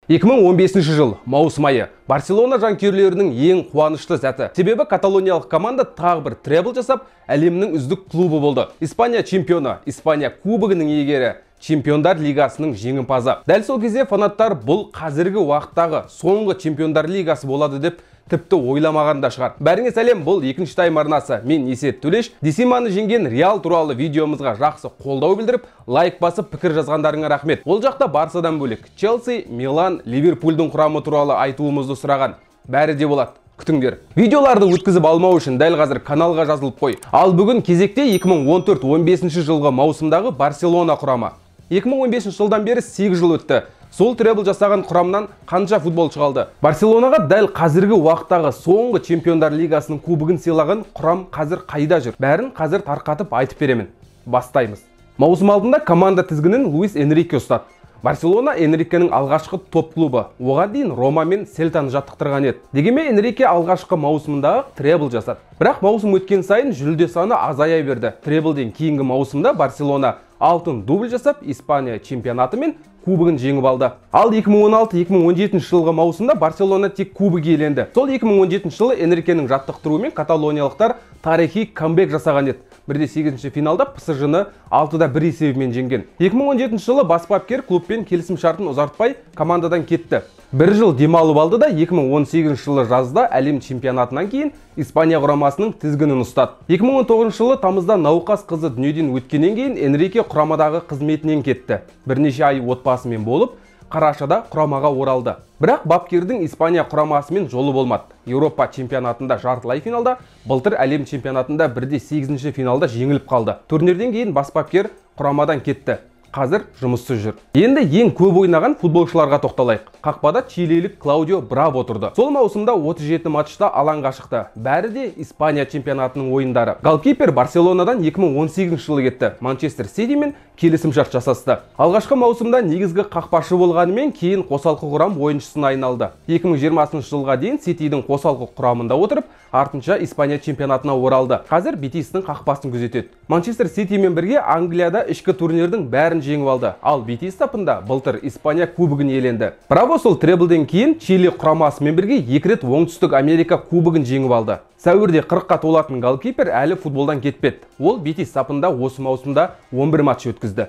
2015 жыл маусым айы Барселона жанкүйерлерінің ең қуанышты сәті. Себебі каталониялық команда тағы бір требл жасап, әлемнің үздік клубы болды. Испания чемпионы, Испания кубогының иегері, Чемпиондар лигасының жеңімпазы. Дәл сол кезде фанаттар бұл қазіргі уақыттағы соңғы Чемпиондар лигасы болады деп тіпті ойламаған да шығар. Бәріңе сәлем, бұл екінші тайм арнасы. Мен Есет Төлеш. Десиманы жеңген Реал туралы видеомызға жақсы қолдау білдіріп, лайк басып пікір жазғандарыңа рахмет. Ол жақта Барсадан бөлек Челси, Милан, Ливерпульдің құрамы туралы айтуымызды сұраған. Бәрі де болады. Күтіңдер. Видеоларды өткізіп алмау үшін дәл қазір каналға жазылып қой. Ал бүгін кезекте 2014-15 жылғы маусымдағы Барселона құрамы. 2015 жылдан бері 8 жыл өтті. Сол требл жасаған құрамнан қанша футболшы қалды? Барселонаға дәл қазіргі уақыттағы соңғы Чемпиондар лигасының кубогын сыйлаған құрам қазір қайда жүр? Бәрін қазір тарқатып айтып беремін. Бастаймыз. Маусым алдында команда тізгінін Луис Энрике ұстады. Барселона Энрикенің алғашқы топ клубы. Оған дейін Рома мен Селтаны жаттықтырған еді. Дегенмен Энрике алғашқы маусымдағы требл жасады. Бірақ маусым өткен сайын жүлде саны азая берді. Треблден кейінгі маусымда Барселона алтын дубль жасап, Испания чемпионаты мен кубогын жеңіп алды. Ал 2016-2017 жылғы маусымда Барселона тек кубок иеленді. Сол 2017 жылы Энрикенің жаттықтыруымен каталониялықтар тарихи камбэк жасаған еді. 1-8 финалда ПСЖ-ны 6-1 есебімен жеңген. 2017 жылы бас бапкер клубпен келісім шартын ұзартпай командадан кетті. Бір жыл демалып алды да 2018 жылы жазда әлем чемпионатынан кейін Испания құрамасының тізгінін ұстады. 2019 жылы тамызда науқас қызы дүниеден өткеннен кейін Энрике құрамадағы қызметінен кетті. Бірнеше ай отбасымен болып, қарашада құрамаға оралды. Бірақ бапкердің Испания құрамасымен жолы болмады. Еуропа чемпионатында жартылай финалда, былтыр әлем чемпионатында 1-8 финалда жеңіліп қалды. Турнирден кейін бас бапкер құрамадан кетті. Қазір жұмыссыз жүр. Енді ең көп ойнаған футболшыларға тоқталайық. Қақпада чилилік Клаудио Браво тұрды. Сол маусымда 37 матчта алаңға шықты. Бәрі де Испания чемпионатының ойындары. Голкипер Барселонадан 2018 жылы кетті. Манчестер Ситимен келісім шарт жасасты. Алғашқы маусымда негізгі қақпашы болғанымен кейін қосалқы құрам ойыншысына айналды. 2020 жылға дейін Ситидің қосалқы құрамында отырып, артынша Испания чемпионатына оралды. Қазір Бетистің қақпасын күзетеді. Манчестер Ситимен бірге Англияда ішкі турнирдің бәрін жеңіп алды. Ал Бетис сапында былтыр Испания кубогын иеленді. Браво сол треблден кейін Чили құрамасымен бірге 2 рет Оңтүстік Америка кубогын жеңіп алды. Сәуірде 40-қа толатын голкипер әлі футболдан кетпеді. Ол Бетис сапында осы маусымда 11 матч өткізді.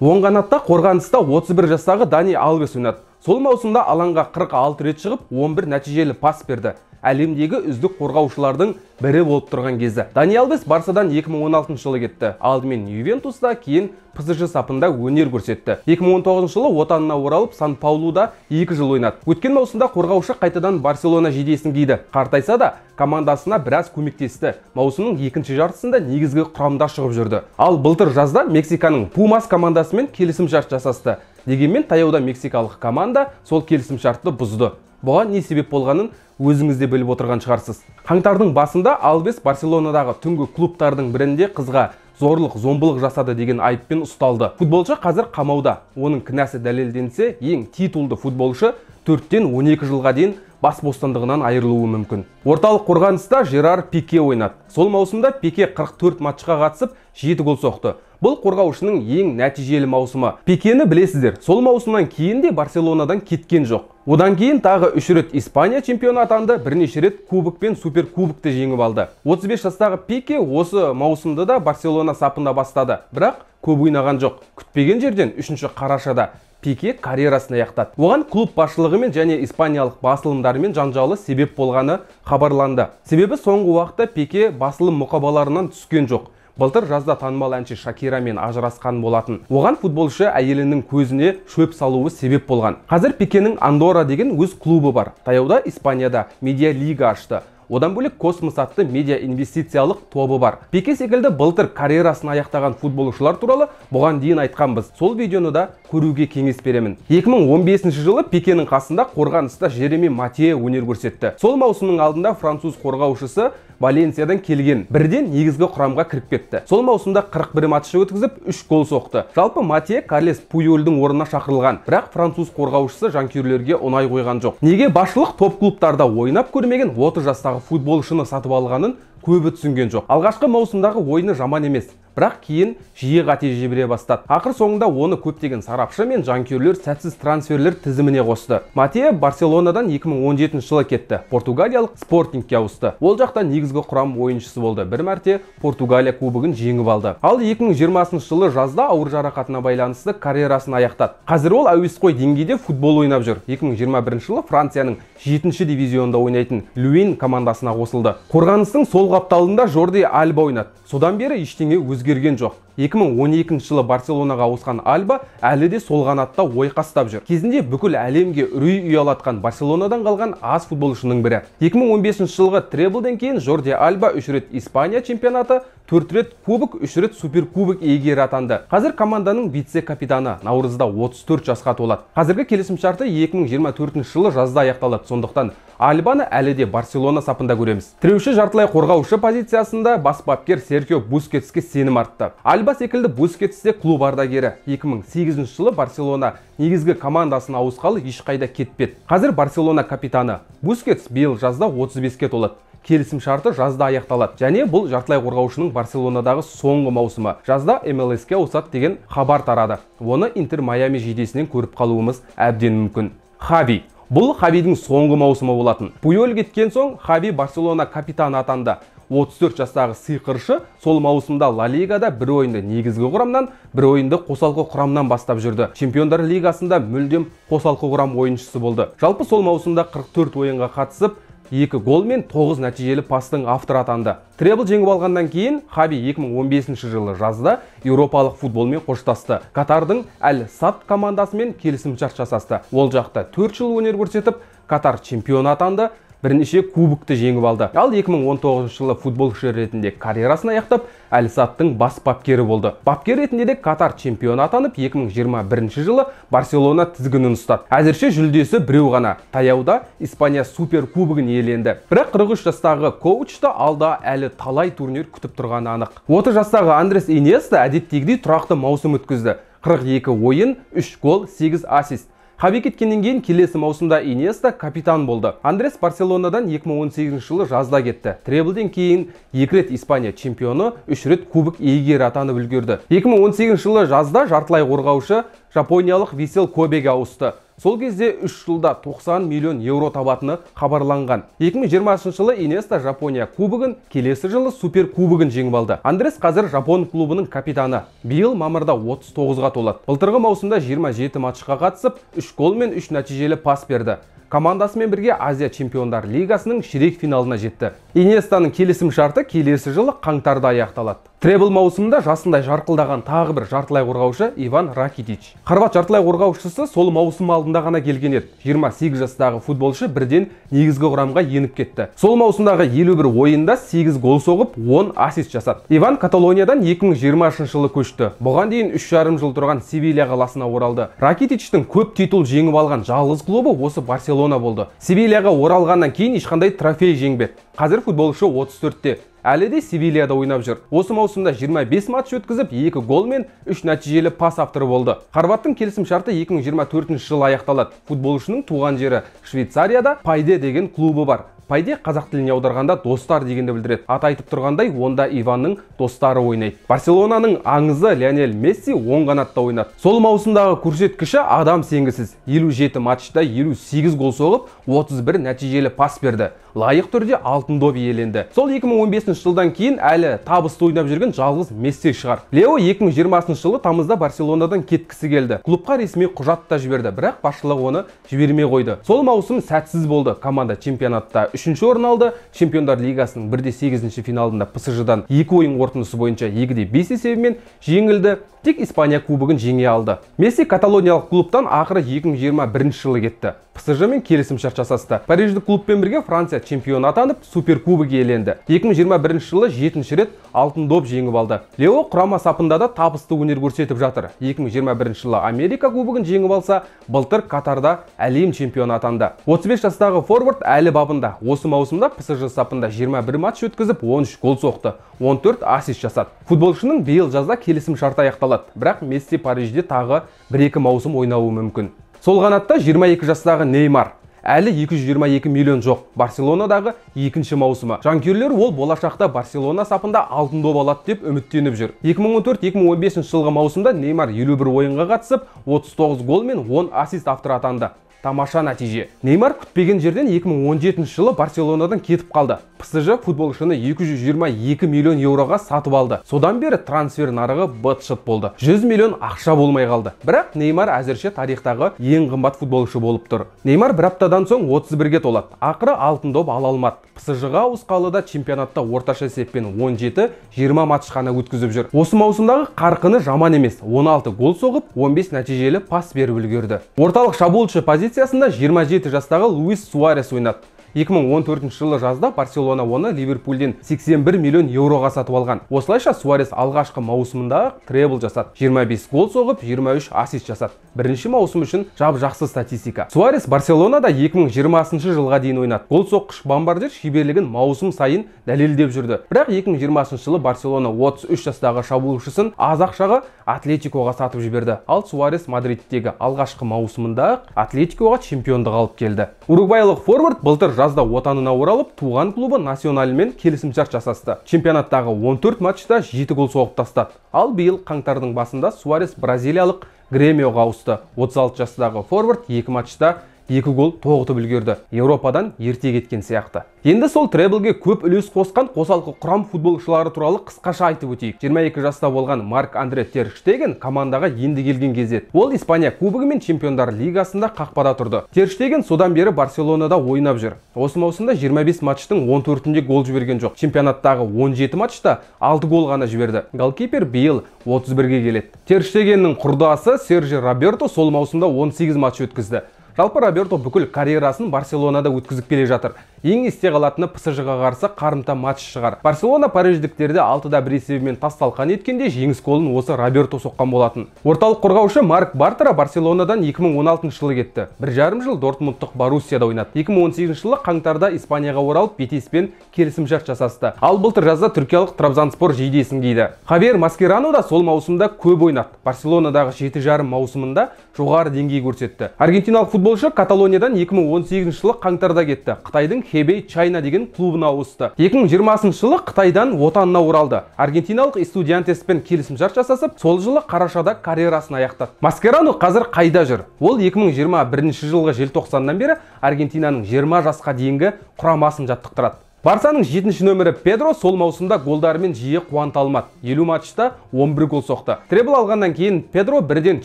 Оң қанатта қорғаныста 31 жастағы Дани Алвес ойнады. Сол маусымда алаңға 46 рет шығып, 11 нәтижелі пас берді. Әлемдегі үздік қорғаушылардың бірі болып тұрған кезі. Дани Алвес Барсадан 2016 жылы кетті. Алдымен Ювентуста, кейін ПСЖ сапында өнер көрсетті. 2019 жылы отанына оралып Сан-Паулуда 2 жыл ойнады. Өткен маусымда қорғаушы қайтадан Барселона жейдесін киді. Қартайса да командасына біраз көмектесті. Маусымның екінші жартысында негізгі құрамда шығып жүрді. Ал былтыр жазда Мексиканың Пумас командасымен келісім шарт жасасты. Дегенмен таяуда мексикалық команда сол келісім шартты бұзды. Бұған не себеп болғанын өзіңіз де біліп отырған шығарсыз. Қаңтардың басында Алвес Барселонадағы түнгі клубтардың бірінде қызға зорлық-зомбылық жасады деген айыппен ұсталды. Футболшы қазір қамауда. Оның кінәсі дәлелденсе, ең титулды футболшы 4-тен 12 жылға дейін бас бостандығынан айырылуы мүмкін. Орталық қорғаныста Жерар Пике ойнады. Сол маусымда Пике 44 матчқа қатысып, 7 гол соқты. Бұл қорғаушының ең нәтижелі маусымы. Пикені білесіздер, сол маусымнан кейін де Барселонадан кеткен жоқ. Одан кейін тағы 3 рет Испания чемпионы атанды, бірнеше рет кубок пен суперкубокты жеңіп алды. 35 жастағы Пике осы маусымда да Барселона сапында бастады. Бірақ көп ойнаған жоқ. Күтпеген жерден 3 қарашада Пике карьерасын аяқтады. Оған клуб басшылығымен және испаниялық басылымдарымен жанжалы себеп болғаны хабарланды. Себебі соңғы уақытта Пике басылым мұқабаларынан түскен жоқ. Былтыр жазда танымал әнші Шакирамен ажырасқан болатын. Оған футболшы әйелінің көзіне шөп салуы себеп болған. Қазір Пикенің Андорра деген өз клубы бар. Таяуда Испанияда медиа лига ашты. Одан бөлек Космос атты медиа инвестициялық тобы бар. Пике секілді былтыр карьерасын аяқтаған футболшылар туралы бұған дейін айтқанбыз. Сол видеоны да көруге кеңес беремін. 2015 жылы Пикенің қасында қорғаныста Жереми Матье өнер көрсетті. Сол маусымның алдында француз қорғаушысы Валенсиядан келген. Бірден негізгі құрамға кіріп кетті. Сол маусымда 41 матчы өткізіп 3 гол соқты. Жалпы Матье Карлес Пуйолдың орнына шақырылған. Бірақ француз қорғаушысы жанкүйерлерге оңай қойған жоқ. Неге басшылық топ клубтарда ойнап көрмеген 30 жастағы футболшыны сатып алғанын көбі түсінген жоқ. Алғашқы маусымдағы ойыны жаман емес. бірақ кейін жиі қате жібере бастады. Ақыр соңында оны көптеген сарапшы мен жанкүйерлер сәтсіз трансферлер тізіміне қосты. Матео Барселонадан 2017 жылы кетті. Португалиялық Спортингке ауысты. Ол жақта негізгі құрам ойыншысы болды. Бір мәрте Португалия кубогын жеңіп алды. Ал 2020 жылы жазда ауыр жарақатына байланысты карьерасын аяқтады. Қазір ол әуесқой деңгейде футбол ойнап жүр. 2021 жылы Францияның 7-ші дивизионда ойнайтын Люин командасына қосылды. Қорғаныстың сол қапталында Жорди Альба ойнады. Содан бері ештеңе өзгерген жоқ. 2012 жылы Барселонаға ауысқан Альба әлі де сол қанатта ойқастап жүр. Кезінде бүкіл әлемге үрей ұялатқан Барселонадан қалған аз футболшының бірі. 2015 жылғы треблден кейін Жорди Альба 3 рет Испания чемпионаты, 4 рет кубок, 3 рет суперкубок иегері атанды. Қазір команданың вице-капитаны, наурызда 34 жасқа толады. Қазіргі келісімшарты 2024 жылы жазда аяқталады. Сондықтан Альбаны әлі де Барселона сапында көреміз. Тіреуші жартылай қорғаушы позициясында бас бапкер Серхио Бускетске сенім артты. Альба секілді Бускетс те клуб ардагері. 2008 жылы Барселона негізгі командасына ауысқалы ешқайда кетпеді. Қазір Барселона капитаны. Бускетс биыл жазда 35-ке толады. Келісім шарты жазда аяқталады. Және бұл жартылай қорғаушының Барселонадағы соңғы маусымы. Жазда МЛС-ке ауысады деген хабар тарады. Оны Интер Майами жейдесінен көріп қалуымыз әбден мүмкін. Хави. Бұл Хавидің соңғы маусымы болатын. Пуйол кеткен соң Хави Барселона капитаны атанды. 34 жастағы сиқыршы сол маусымда Ла Лигада бір ойынды негізгі құрамнан, бір ойынды қосалқы құрамнан бастап жүрді. Чемпиондар лигасында мүлдем қосалқы құрам ойыншысы болды. Жалпы сол маусымда 44 ойынға қатысып, 2 гол мен 9 нәтижелі пастың авторы атанды. Требл жеңіп алғаннан кейін Хави 2015 жылы жазда еуропалық футболмен қоштасты. Катардың Әл-Сад командасымен келісімшарт жасасты. Ол жақта 4 жыл өнер көрсетіп, Катар чемпионы атанды. Бірнеше кубокты жеңіп алды. Ал 2019 жылы футболшы ретінде карьерасын аяқтап, Әл-Садтың бас бапкері болды. Бапкер ретінде де Катар чемпионы атанып, 2021 жылы Барселона тізгінін ұстады. Әзірше жүлдесі біреу ғана. Таяуда Испания супер кубогын иеленді. Бірақ 43 жастағы коучты алда әлі талай турнир күтіп тұрғаны анық. 30 жастағы Андрес Иньеста әдеттегідей тұрақты маусым өткізді. 42 ойын, 3 гол, 8 ассист. Хави кеткеннен кейін келесі маусымда Иньеста капитан болды. Андрес Барселонадан 2018 жылы жазда кетті. Треблден кейін 2 рет Испания чемпионы, 3 рет кубок иегері атанып үлгерді. 2018 жылы жазда жартылай қорғаушы жапониялық Висел Кобеге ауысты. Сол кезде 3 жылда 90 миллион евро табатыны хабарланған. 2020 жылы Иньеста Жапония кубогын, келесі жылы супер кубогын жеңіп алды. Андрес қазір Жапон клубының капитаны. Биыл мамырда 39-ға толады. Былтырғы маусымда 27 матчқа қатысып, 3 гол мен 3 нәтижелі пас берді. Командасымен бірге Азия чемпиондар лигасының ширек финалына жетті. Иньестаның келісім шарты келесі жылы қаңтарда аяқталады. Требл маусымында жасындай жарқылдаған тағы бір жартылай қорғаушы Иван Ракитич. Хорват жартылай қорғаушысы сол маусым алдында ғана келген еді. 28 жастағы футболшы бірден негізгі құрамға еніп кетті. Сол маусымдағы 51 ойында 8 гол соғып, 10 ассист жасады. Иван Каталониядан 2020 жылы көшті. Бұған дейін 3,5 жыл тұрған Севилья қаласына оралды. Ракитичтің көп титул жеңіп алған жалғыз клубы осы Барселона болды. Севильяға оралғаннан кейін ешқандай трофей жеңбеді. Қазір футболшы 34-те. Әлі де Севильяда ойнап жүр. Осы маусымда 25 матч өткізіп, 2 гол мен 3 нәтижелі пас авторы болды. Хорваттың келісім шарты 2024 жылы аяқталады. Футболшының туған жері Швейцарияда Пайде деген клубы бар. Пайде қазақ тіліне аударғанда достар дегенді білдіреді. Аты айтып тұрғандай, онда Иванның достары ойнайды. Барселонаның аңызы Лионель Месси оң қанатта ойнады. Сол маусымдағы көрсеткіші адам сенгісіз. 57 матчта 58 гол соғып, 31 нәтижелі пас берді. Лайық түрде алтын доп иеленді. Сол 2015 жылдан кейін әлі табысты ойнап жүрген жалғыз Месси шығар. Лео 2020 жылы тамызда Барселонадан кеткісі келді. Клубқа ресми құжат та жіберді, бірақ басшылық оны жібермей қойды. Сол маусым сәтсіз болды. Команда чемпионатта 3-ші орын алды. Чемпиондар лигасының 1/8 финалында ПСЖ-дан 2 ойын қорытындысы бойынша 2/5 есебімен жеңілді. Тек Испания кубогын жеңе алды. Месси каталониялық клубтан ақыры 2021 жылы кетті. ПСЖ-мен келісімшарт жасасты. Париждік клубпен бірге Франция чемпионы атанып, суперкубок иеленді. 2021 жылы 7-ші рет алтын доп жеңіп алды. Лео құрама сапында да табысты өнер көрсетіп жатыр. 2021 жылы Америка кубогын жеңіп алса, былтыр Катарда әлем чемпионы атанды. 35 жастағы форвард әлі бабында. Осы маусымда ПСЖ сапында 21 матч өткізіп, 13 гол соқты, 14 ассист жасады. Футболшының биыл жазда келісім шарты аяқталады. Бірақ Месси Парижде тағы 1-2 маусым ойнауы мүмкін. Сол қанатта 22 жастағы Неймар. Әлі 222 миллион жоқ. Барселонадағы екінші маусымы. Жанкүйерлер ол болашақта Барселона сапында алтын доп алады деп үміттеніп жүр. 2014-2015 жылғы маусымда Неймар 51 ойынға қатысып, 39 гол мен 10 ассист авторы атанды. Тамаша нәтиже. Неймар күтпеген жерден 2017 жылы Барселонадан кетіп қалды. ПСЖ футболшыны 222 миллион еуроға сатып алды. Содан бері трансфер нарығы быт-шыт болды. 100 миллион ақша болмай қалды. Бірақ Неймар әзірше тарихтағы ең қымбат футболшы болып тұр. Неймар бір аптадан соң 31-ге толады. Ақыры алтын доп ала алмады. ПСЖ-ға ауысқалы да чемпионатта орташа есеппен 17-20 матч қана өткізіп жүр. Осы маусымдағы қарқыны жаман емес. 16 гол соғып, 15 нәтижелі пас беріп үлгерді. Орталық шабуылшы позициясында 27 жастағы Луис Суарес ойнады. 2014 жылы жазда Барселона оны Ливерпульден 81 миллион еуроға сатып алған. Осылайша Суарес алғашқы маусымында требл жасады. 25 гол соғып, 23 ассист жасады. Бірінші маусым үшін жақсы статистика. Суарес Барселонада 2020 жылға дейін ойнады. Гол соққыш бомбардир шеберлігін маусым сайын дәлелдеп жүрді. Бірақ 2020 жылы Барселона 33 жастағы шабуылшысын аз ақшаға Атлетикоға сатып жіберді. Ал Суарес Мадридтегі алғашқы маусымында Атлетикоға чемпиондық алып келді. Уругвайлық форвард былтыр жазда отанына оралып, туған клубы Национальмен келісімшарт жасасты. Чемпионаттағы 14 матчта 7 гол соғып тастады. Ал биыл қаңтардың басында Суарес бразилиялық Гремиоға ауысты. 36 жастағы форвард 2 матчта 2 гол тоғытып үлгерді. Еуропадан ерте кеткен сияқты. Енді сол треблге көп үлес қосқан қосалқы құрам футболшылары туралы қысқаша айтып өтейік. 22 жаста болған Марк-Андре Тер Штеген командаға енді келген кезде. Ол Испания кубогы мен Чемпиондар лигасында қақпада тұрды. Тер Штеген содан бері Барселонада ойнап жүр. Осы маусымда 25 матчтың 14-інде гол жіберген жоқ. Чемпионаттағы 17 матчта 6 гол ғана жіберді. Голкипер биыл 31-ге келеді. Тер Штегеннің құрдасы Серджи Роберто сол маусымда 18 матч өткізді. Жалпы Роберто бүкіл карьерасын Барселонада өткізіп келе жатыр. Ең есте қалатыны ПСЖ-ға қарсы қарымта матч шығар. Барселона париждіктерді 6-1 есебімен тас-талқан еткенде жеңіс голын осы Роберто соққан болатын. Орталық қорғаушы Марк Бартера Барселонадан 2016 жылы кетті. 1,5 жыл Дортмундтық Боруссияда ойнады. 2018 жылы қаңтарда Испанияға оралып Бетиспен келісімшарт жасасты. Ал былтыр жазда түркиялық Трабзонспор жейдесін киді. Хавьер Маскерано да сол маусымда көп ойнады. Барселонадағы 7,5 маусымында жоғары деңгей көрсетті. Аргентиналық футболшы Каталониядан 2018 жылы қаңтарда кетті. Қытайдың Hebei China деген клубына ауысты. 2020 жылы Қытайдан отанына оралды. Аргентиналық Estudianteспен келісімшарт жасасып, сол жылы қарашада карьерасын аяқтады. Маскерано қазір қайда жүр? Ол 2021 жылғы желтоқсаннан бері Аргентинаның 20 жасқа дейінгі құрамасын жаттықтырады. Барсаның 7-ші нөмірі Педро сол маусымда голдарымен жиі қуанта алмады. 50 матчта 11 гол соқты. Требл алғаннан кейін Педро бірден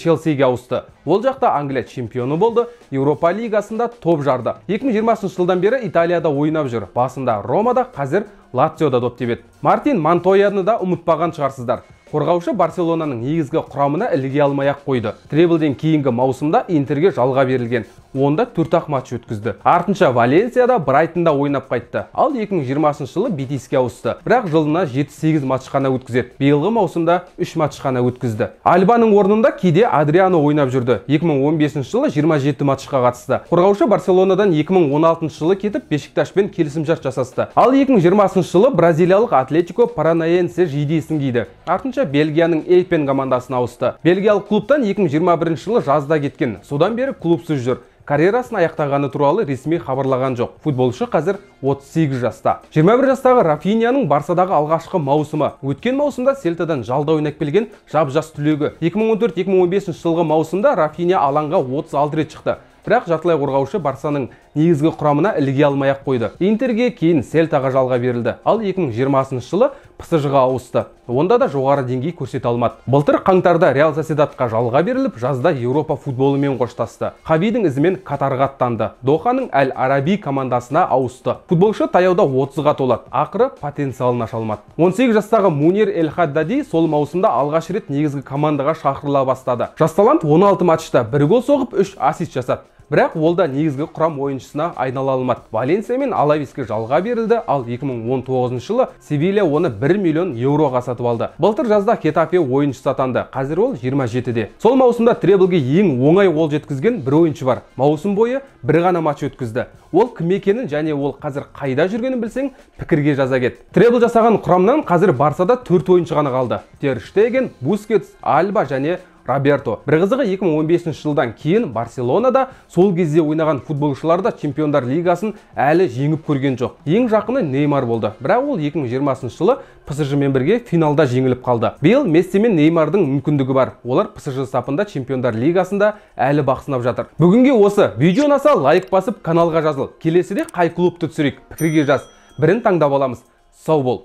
Челсиге ауысты. Ол жақта Англия чемпионы болды, Еуропа лигасында топ жарды. 2020 жылдан бері Италияда ойнап жүр. Басында Ромада, қазір Лациода доп тебеді. Мартин Монтойяны да ұмытпаған шығарсыздар. Қорғаушы Барселонаның негізгі құрамына іліге алмай-ақ қойды. Треблден кейінгі маусымда Интерге жалға берілген. Онда 4-ақ матч өткізді. Артынша Валенсияда, Брайтонда ойнап қайтты. Ал 2020 жылы Бетиске ауысты. Бірақ жылына 7-8 матч қана өткізеді. Биылғы маусымда 3 матч қана өткізді. Альбаның орнында кейде Адриано ойнап жүрді. 2015 жылы 27 матчқа қатысты. Қорғаушы Барселонадан 2016 жылы кетіп Бешикташпен келісімшарт жасасты. Ал 2020 жылы бразилиялық Атлетико Паранаенсе жейдесін киді. Артынша Бельгияның Эйпен командасына ауысты. Бельгиялық клубтан 2021 жылы жазда кеткен. Содан бері клубсыз жүр. Карьерасын аяқтағаны туралы ресми хабарлаған жоқ. Футболшы қазір 38 жаста. 21 жастағы Рафинияның Барсадағы алғашқы маусымы. Өткен маусымда Сельтадан жалда ойнап келген жап-жас түлегі. 2014-2015 жылғы маусымда Рафиния алаңға 36 рет шықты. Бірақ жартылай қорғаушы Барсаның негізгі құрамына іліге алмай-ақ қойды. Интерге кейін Сельтаға жалға берілді. Ал 2020 жылы ПСЖ-ға ауысты. Онда да жоғары деңгей көрсете алмады. Былтыр қаңтарда Реал Сосьедадқа жалға беріліп, жазда Еуропа футболымен қоштасты. Хавидің ізімен Катарға аттанды. Доханың Әл-Араби командасына ауысты. Футболшы таяуда 30-ға толады. Ақыры потенциалын аша алмады. 18 жастағы Мунир Эль-Хаддади сол маусымда алғаш рет негізгі командаға шақырыла бастады. Жас талант 16 матчта 1 гол соғып 3 ассист жасады. Бірақ ол да негізгі құрам ойыншысына айнала алмады. Валенсия мен Алависке жалға берілді, ал 2019 жылы Севилья оны 1 миллион еуроға сатып алды. Былтыр жазда Хетафе ойыншысы атанды. Қазір ол 27-де. Сол маусымда треблге ең оңай гол жеткізген бір ойыншы бар. Маусым бойы бір ғана матч өткізді. Ол кім екенін және ол қазір қайда жүргенін білсең, пікірге жаза кет. Требл жасаған құрамнан қазір Барсада 4 ойыншы ғана қалды. Тер Штеген, Бускетс, Альба және Роберто. Бір қызығы 2015 жылдан кейін Барселонада сол кезде ойнаған футболшылар да Чемпиондар лигасын әлі жеңіп көрген жоқ. Ең жақыны Неймар болды. Бірақ ол 2020 жылы PSG-мен бірге финалда жеңіліп қалды. Биыл Месси мен Неймардың мүмкіндігі бар. Олар PSG сапында Чемпиондар лигасында әлі бақ сынап жатыр. Бүгінге осы. Видео ұнаса лайк басып каналға жазыл. Келесіде қай клубты түсірейік? Пікірге жаз. Бірін таңдап аламыз. Сау бол.